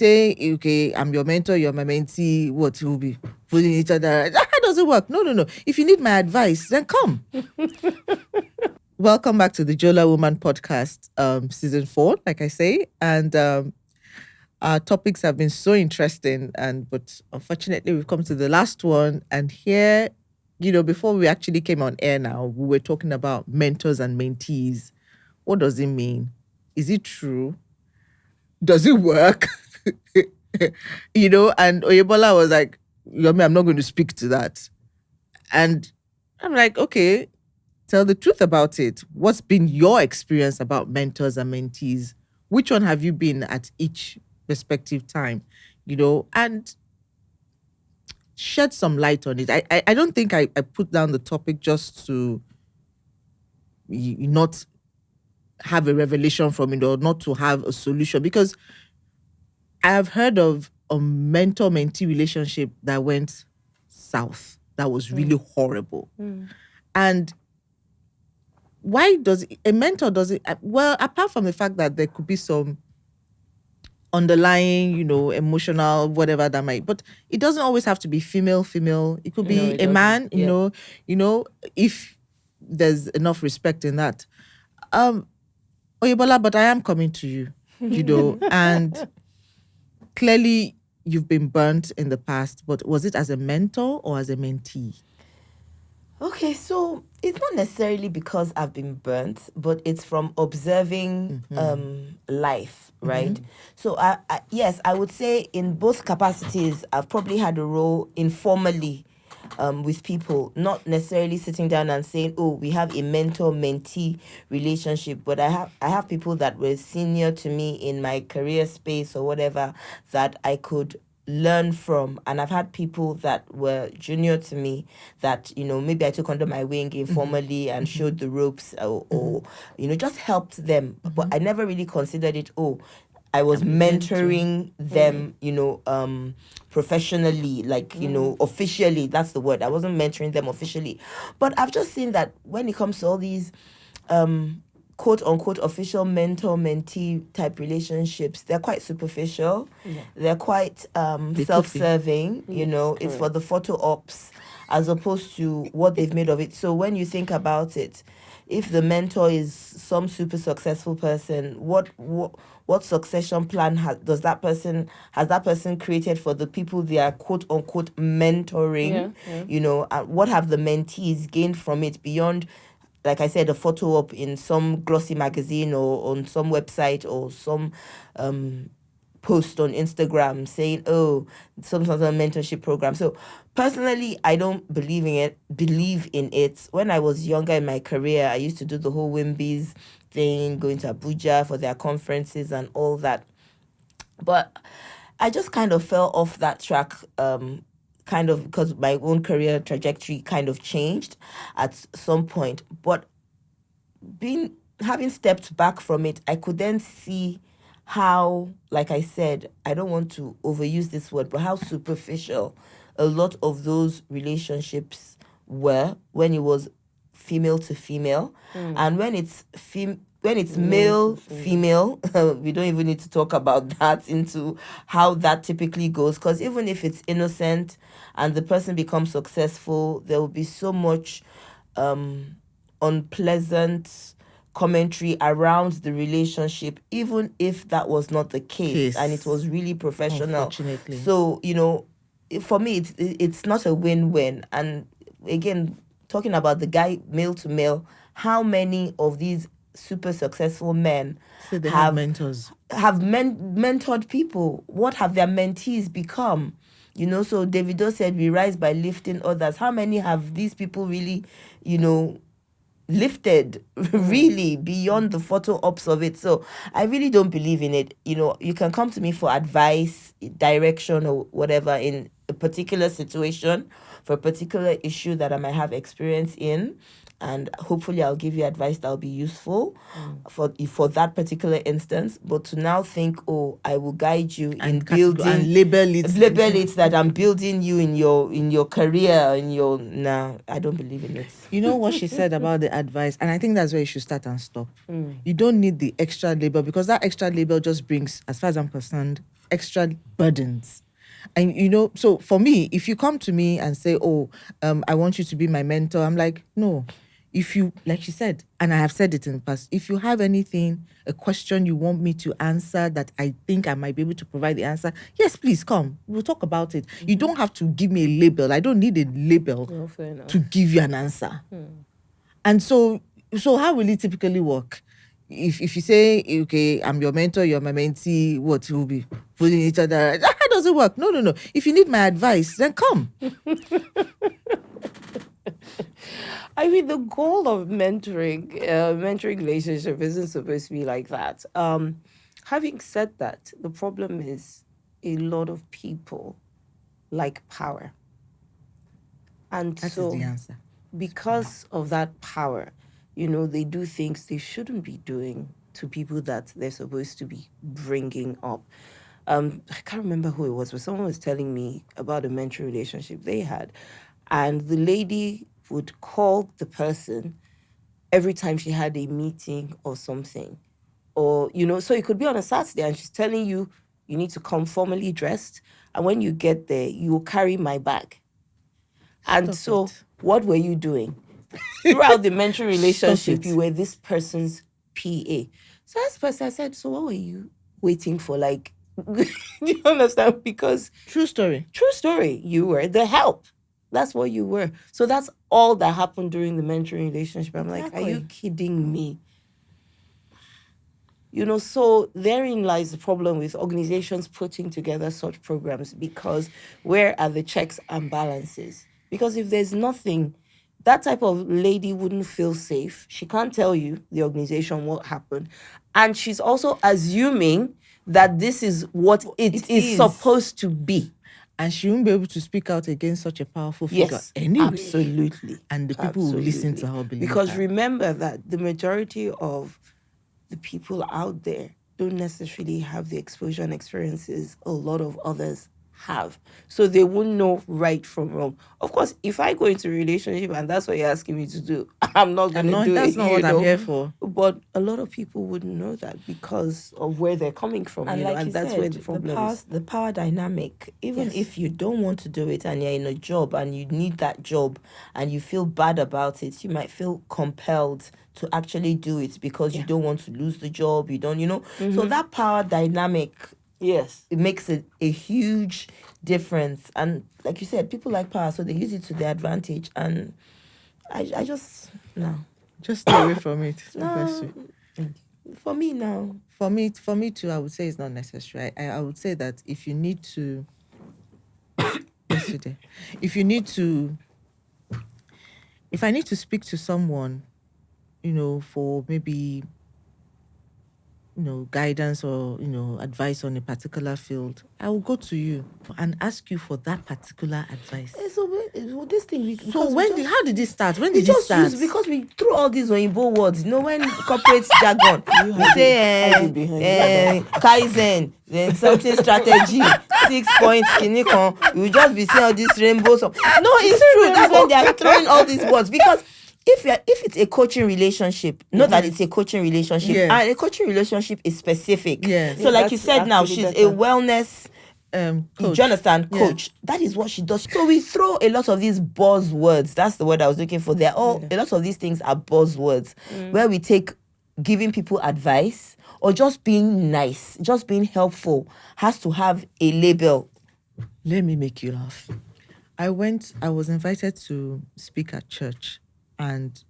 say, okay, I'm your mentor, you're my mentee, what will be putting each other? That doesn't work. No. If you need my advice, then come. Welcome back to the Joelawoman podcast, season 4, like I say, and our topics have been so interesting, but unfortunately we've come to the last one. And here, before we actually came on air, now we were talking about mentors and mentees. What does it mean? Is it true? Does it work? And Oyebola was like, Yomi, I'm not going to speak to that. And I'm like, okay, tell the truth about it. What's been your experience about mentors and mentees? Which one have you been at each respective time? And shed some light on it. I don't think I put down the topic just to not have a revelation from it or not to have a solution, because I have heard of a mentor-mentee relationship that went south. That was really horrible. And why does a mentor does it? Well, apart from the fact that there could be some underlying, emotional, whatever that might, but it doesn't always have to be female. It could be a man, if there's enough respect in that. Oyebola, but I am coming to you, and clearly you've been burnt in the past, but was it as a mentor or as a mentee? Okay, so it's not necessarily because I've been burnt, but it's from observing life, right? So yes, I would say in both capacities, I've probably had a role informally with people, not necessarily sitting down and saying, oh, we have a mentor-mentee relationship, but I have people that were senior to me in my career space or whatever that I could learn from, and I've had people that were junior to me that maybe I took under my wing informally and showed the ropes or just helped them, but I never really considered it, I was mentoring them, professionally, like, officially, that's the word. I wasn't mentoring them officially. But I've just seen that when it comes to all these quote unquote official mentor-mentee type relationships, they're quite superficial. They're quite self-serving, it's for the photo ops as opposed to what they've made of it. So when you think about it, if the mentor is some super successful person, what succession plan has that person created for the people they are quote unquote mentoring? And what have the mentees gained from it beyond, like I said, a photo up in some glossy magazine or on some website or some post on Instagram saying, oh, some sort of mentorship program. So personally, I don't believe in it. When I was younger in my career, I used to do the whole Wimbies thing, going to Abuja for their conferences and all that. But I just kind of fell off that track, kind of because my own career trajectory kind of changed at some point. But having stepped back from it, I could then see how, like I said, I don't want to overuse this word, but how superficial a lot of those relationships were when it was female to female. And when it's male female, we don't even need to talk about that into how that typically goes, because even if it's innocent and the person becomes successful, there will be so much unpleasant commentary around the relationship, even if that was not the case and it was really professional. Unfortunately. So for me, it's not a win-win. And again, talking about the guy male to male, how many of these super successful men have mentors, mentored people? What have their mentees become? So Davido said we rise by lifting others. How many have these people really lifted really beyond the photo ops of it? So I really don't believe in it. You can come to me for advice, direction, or whatever in a particular situation for a particular issue that I might have experience in, and hopefully I'll give you advice that'll be useful for that particular instance. But to now think, I will guide you in building and label it that I'm building you in your career, I don't believe in it. You know what she said about the advice, and I think that's where you should start and stop. You don't need the extra label, because that extra label just brings, as far as I'm concerned, extra burdens. And, you know, so for me, if you come to me and say, oh, I want you to be my mentor, I'm like, no. If you, like she said, and I have said it in the past, if you have anything, a question you want me to answer that I think I might be able to provide the answer, yes, please come. We'll talk about it. You don't have to give me a label. I don't need a label to give you an answer. And so how will it typically work? If you say, okay, I'm your mentor, you're my mentee, what will be putting each other? How does it work? No. If you need my advice, then come. I mean, the goal of mentoring relationship isn't supposed to be like that. Having said that, the problem is a lot of people like power. And That so is the answer. Because of that power, you know, they do things they shouldn't be doing to people that they're supposed to be bringing up. I can't remember who it was, but someone was telling me about a mentor relationship they had. And the lady would call the person every time she had a meeting or something. Or, you know, so it could be on a Saturday and she's telling you, you need to come formally dressed. And when you get there, you will carry my bag. And so what were you doing? Throughout the mentoring relationship, you were this person's PA. So as person, I said, so what were you waiting for? Like, do you understand? Because True story. You were the help. That's what you were. So that's all that happened during the mentoring relationship. I'm like, are you kidding me? You know, so therein lies the problem with organizations putting together such programs, because where are the checks and balances? Because if there's nothing, that type of lady wouldn't feel safe. She can't tell you, the organization, what happened. And she's also assuming that this is what it is supposed to be. And she won't be able to speak out against such a powerful figure anyway. Absolutely. And the people who listen to her believe Because that. remember that the majority of the people out there don't necessarily have the exposure and experiences a lot of others have. So they won't know right from wrong. Of course, if I go into a relationship and that's what you're asking me to do, I'm not going to do it. That's not what I'm here for. But a lot of people wouldn't know that because of where they're coming from. And like you that's said, where the problem is. The power dynamic, even if you don't want to do it and you're in a job and you need that job and you feel bad about it, you might feel compelled to actually do it because you don't want to lose the job. You don't, you know. So that power dynamic, yes, it makes it a huge difference. And like you said, people like power, so they use it to their advantage. And I just just stay away from it. It's not necessary. For me now. For me too, I would say it's not necessary. I would say that if you need to if I need to speak to someone, you know, for maybe, you know, guidance or, you know, advice on a particular field, I will go to you and ask you for that particular advice. So this thing, how did it start? When did it start? Because we threw all these Oyinbo words, you know, when corporate jargon, we say Kaizen, then something strategy, 6 points, kinikon, you will just be seeing all these rainbows. No, it's true. That's when they are throwing all these words, because if it's a coaching relationship, know that it's a coaching relationship, and a coaching relationship is specific. So like you said, now she's a wellness coach. Do you understand? Coach. That is what she does. So we throw a lot of these buzzwords. That's the word I was looking for. They're all a lot of these things are buzzwords where we take giving people advice or just being nice, just being helpful has to have a label. Let me make you laugh. I was invited to speak at church. And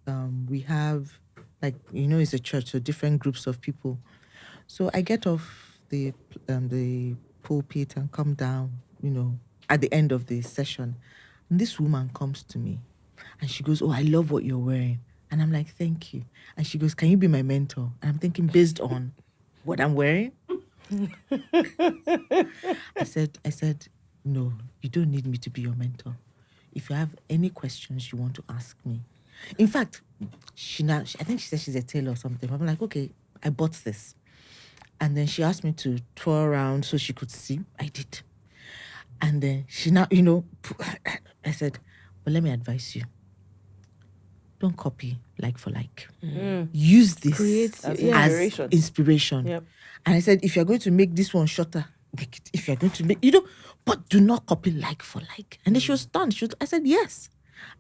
we have, like, you know, it's a church, so different groups of people. So I get off the pulpit and come down, you know, at the end of the session. And this woman comes to me and she goes, oh, I love what you're wearing. And I'm like, thank you. And she goes, can you be my mentor? And I'm thinking, based on what I'm wearing? I said, no, you don't need me to be your mentor. If you have any questions you want to ask me. In fact, I think she said she's a tailor or something. I'm like, okay, I bought this. And then she asked me to tour around so she could see. I did. And then she now, you know, I said, well, let me advise you. Don't copy like for like. Use this as inspiration. Yep. And I said, if you're going to make this one shorter, make it. If you're going to make, but do not copy like for like. And then she was stunned. I said, yes.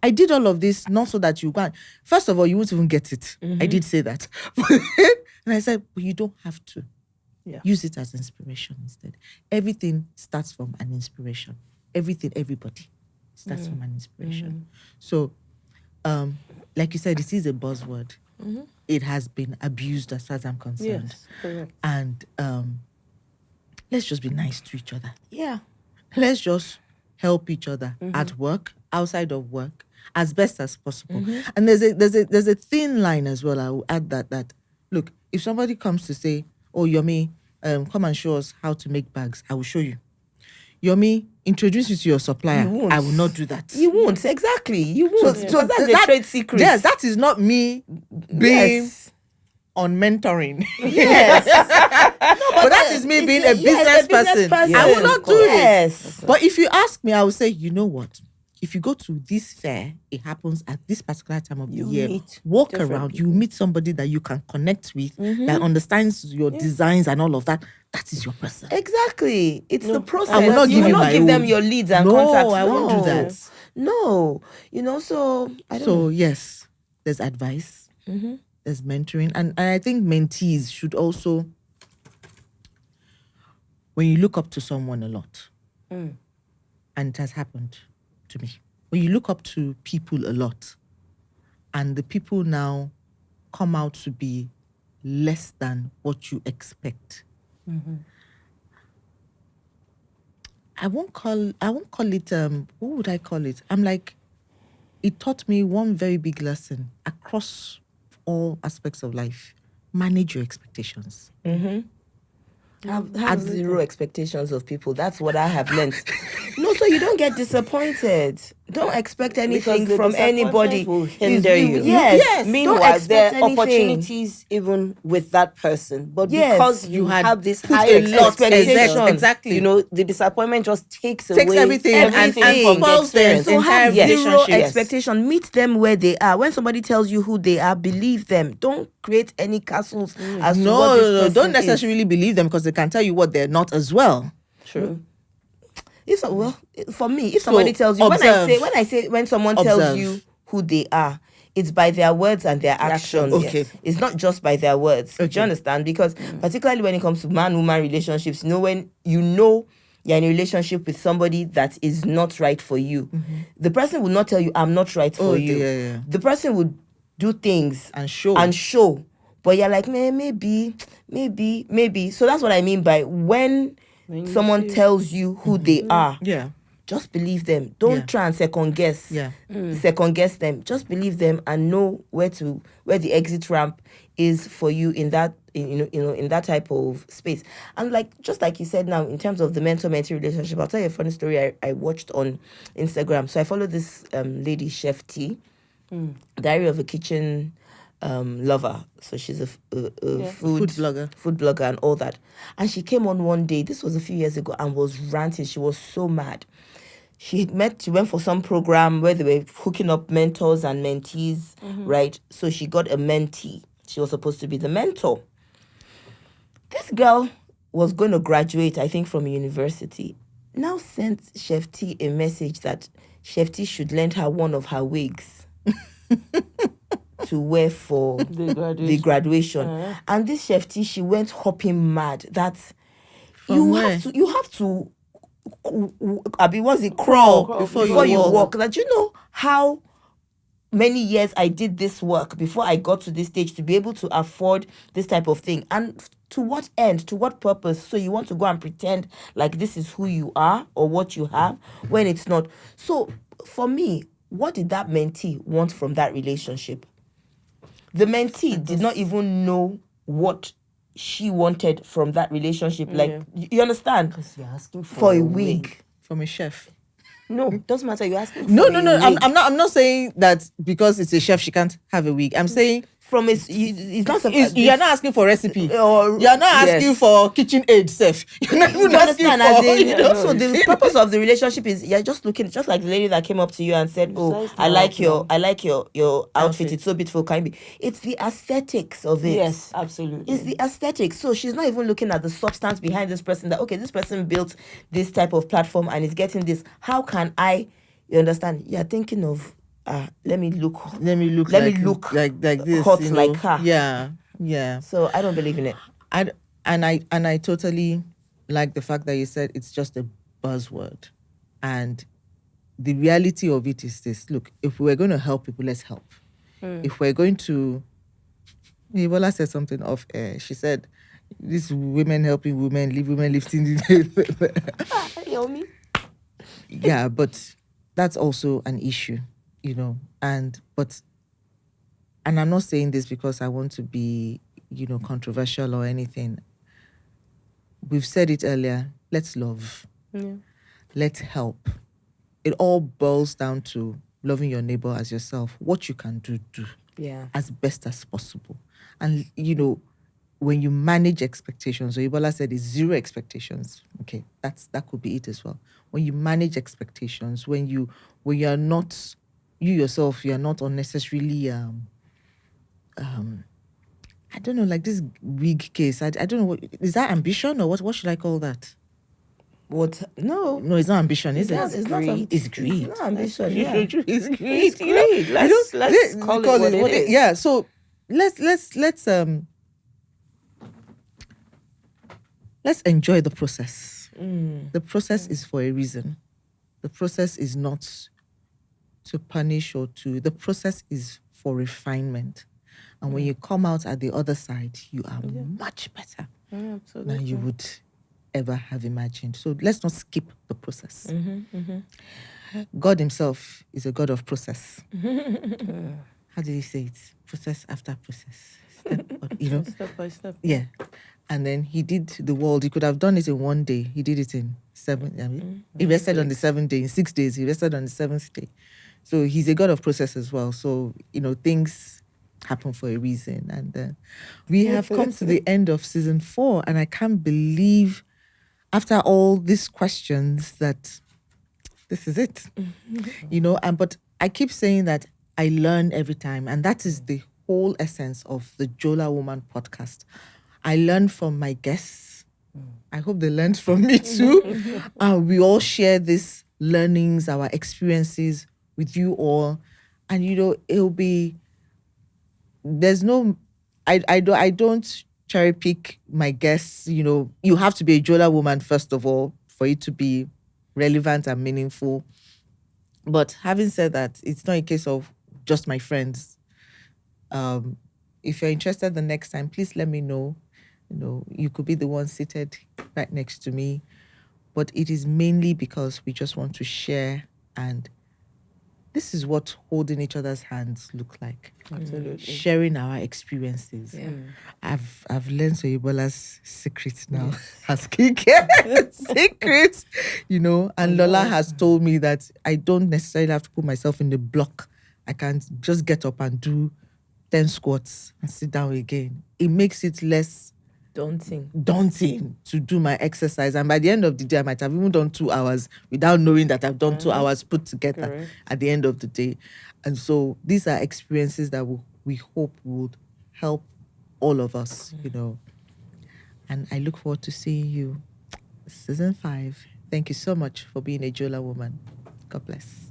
I did all of this not so that you can. First of all, you won't even get it. I did say that. And I said, but you don't have to. Yeah. Use it as inspiration instead. Everything starts from an inspiration. Everybody starts from an inspiration. So, like you said, it is a buzzword. It has been abused as far as I'm concerned. Yes, correct. And let's just be nice to each other. Yeah. Let's just help each other at work, outside of work, as best as possible. And there's a thin line as well. I will add that look, if somebody comes to say, oh, Yomi, come and show us how to make bags, I will show you. Yomi, introduce you to your supplier. I will not do that. You won't, exactly. You won't. So that's a trade secret. Yes, that is not me being on mentoring. Yes. But that is me being a business person. I will not do it. But if you ask me, I will say, you know what? If you go to this fair, it happens at this particular time of the year. Walk around, you meet somebody that you can connect with, that understands your designs and all of that. That is your person. Exactly. It's the process. I will not give you my give them own. your leads and contacts. I won't do that. No. So I don't know. Yes, there's advice. There's mentoring. And I think mentees should also, when you look up to someone a lot, and it has happened to me, when you look up to people a lot, and the people now come out to be less than what you expect, I won't call it, what would I call it? I'm like, it taught me one very big lesson across all aspects of life. Manage your expectations. Have zero expectations of people. That's what I have learned. No, so you don't get disappointed. Don't expect anything from anybody. Will hinder you. Yes. Meanwhile, there are opportunities even with that person, but because you have this high expectation, exactly. The disappointment just takes away everything and from the experience. So have zero relationship. expectation. Meet them where they are. When somebody tells you who they are, believe them. Don't create any castles as to what this person don't necessarily believe them, because they can tell you what they're not as well. True. For me, if somebody tells you, when someone tells you who they are, it's by their words and their actions. Okay. It's not just by their words. Do you understand? Because particularly when it comes to man-woman relationships, when you're in a relationship with somebody that is not right for you, the person will not tell you, I'm not right for you. Yeah. The person would do things and show. But you're like, maybe. So that's what I mean by when someone tells you who they are. Yeah. Just believe them. Don't try and second guess. Yeah. Second guess them. Just believe them and know where the exit ramp is for you in that in that type of space. And just like you said now, in terms of the mentor-mentee relationship, I'll tell you a funny story I watched on Instagram. So I follow this lady, Chef T, Diary of a Kitchen lover. So she's a food blogger and all that. And she came on one day, this was a few years ago, and was ranting. She was so mad. She went for some program where they were hooking up mentors and mentees, right? So she got a mentee. She was supposed to be the mentor. This girl was going to graduate, I think, from university. Now sent Chef T a message that Chef T should lend her one of her wigs to wear for the graduation. And this Chef T, she went hopping mad that you have to crawl before you walk. That how many years I did this work before I got to this stage to be able to afford this type of thing. And to what end? To what purpose? So you want to go and pretend like this is who you are or what you have when it's not. So for me, what did that mentee want from that relationship? The mentee did not even know what she wanted from that relationship. You understand? Because you're asking for a wig from a chef. No, it doesn't matter. You're asking for no. I'm not saying that because it's a chef she can't have a wig. I'm saying from it's not You're not asking for recipe. Or- You're not asking Yes. for kitchen aid, Seth. You're not even you asking understand? for, As in, you know, so the purpose of the relationship is you're just looking, just like the lady that came up to you and said, "Oh, Besides I the like your, outcome. I like your outfit. Outfit. It's so beautiful. Can you be?" It's the aesthetics of it. Yes, absolutely. It's the aesthetics. So she's not even looking at the substance behind this person. That okay, this person built this type of platform and is getting this. How can I? You understand? You're thinking of. Let me look like this, hot you know? like her. Yeah. So I don't believe in it. I totally like the fact that you said it's just a buzzword, and the reality of it is this: look, if we're going to help people, let's help. If we're going to, Ebola said something off air. She said, "These women helping women, leave women lifting." Hear me? Yeah, but that's also an issue, you know. And I'm not saying this because I want to be, you know, controversial or anything. We've said it earlier. Let's love. Yeah. Let's help. It all boils down to loving your neighbor as yourself. What you can do Yeah. as best as possible. And, you know, when you manage expectations, so Ebola said it's zero expectations. Okay, that could be it as well. When you manage expectations, when you're not, you yourself, you're not unnecessarily I don't know, like this big case. I don't know, what is that, ambition or what should I call that? What? No. No, it's not ambition, is It's it? not greed. It's greed. It's not ambition. Yeah. It's It's greed. greed. You know, Let's call it what it is. Yeah. So let's enjoy the process. The process is for a reason. The process is not to punish or to. The process is for refinement. And when you come out at the other side, you are much better Yeah, absolutely. than you would ever have imagined. So let's not skip the process. God himself is a God of process. How did he say it? Process after process. You know? Step by step. Yeah. And then he did the world. He could have done it in one day. He did it in 7. I mean, he rested on the 7th day. In 6 days, he rested on the 7th day. So he's a God of process as well. So, you know, things happen for a reason. And we have come to the end of season 4. And I can't believe, after all these questions, that this is it. You know, but I keep saying that I learn every time. And that is the whole essence of the Joelawoman podcast. I learn from my guests. I hope they learned from me too. We all share these learnings, our experiences with you all. And, you know, it'll be, there's no, I don't cherry pick my guests. You know, you have to be a Joelawoman first of all for it to be relevant and meaningful. But having said that, it's not a case of just my friends. If you're interested the next time, please let me know. You know, you could be the one seated right next to me. But it is mainly because we just want to share, and this is what holding each other's hands look like. Absolutely. Sharing our experiences. Yeah. I've learned Soyebola's secret now. Her skincare secrets, you know. And Lola has told me that I don't necessarily have to put myself in the block. I can just get up and do 10 squats and sit down again. It makes it less daunting to do my exercise. And by the end of the day, I might have even done 2 hours without knowing that I've done 2 hours put together. Correct. At the end of the day. And so these are experiences that we hope would help all of us, you know. And I look forward to seeing you season 5. Thank you so much for being a Joelawoman. God bless.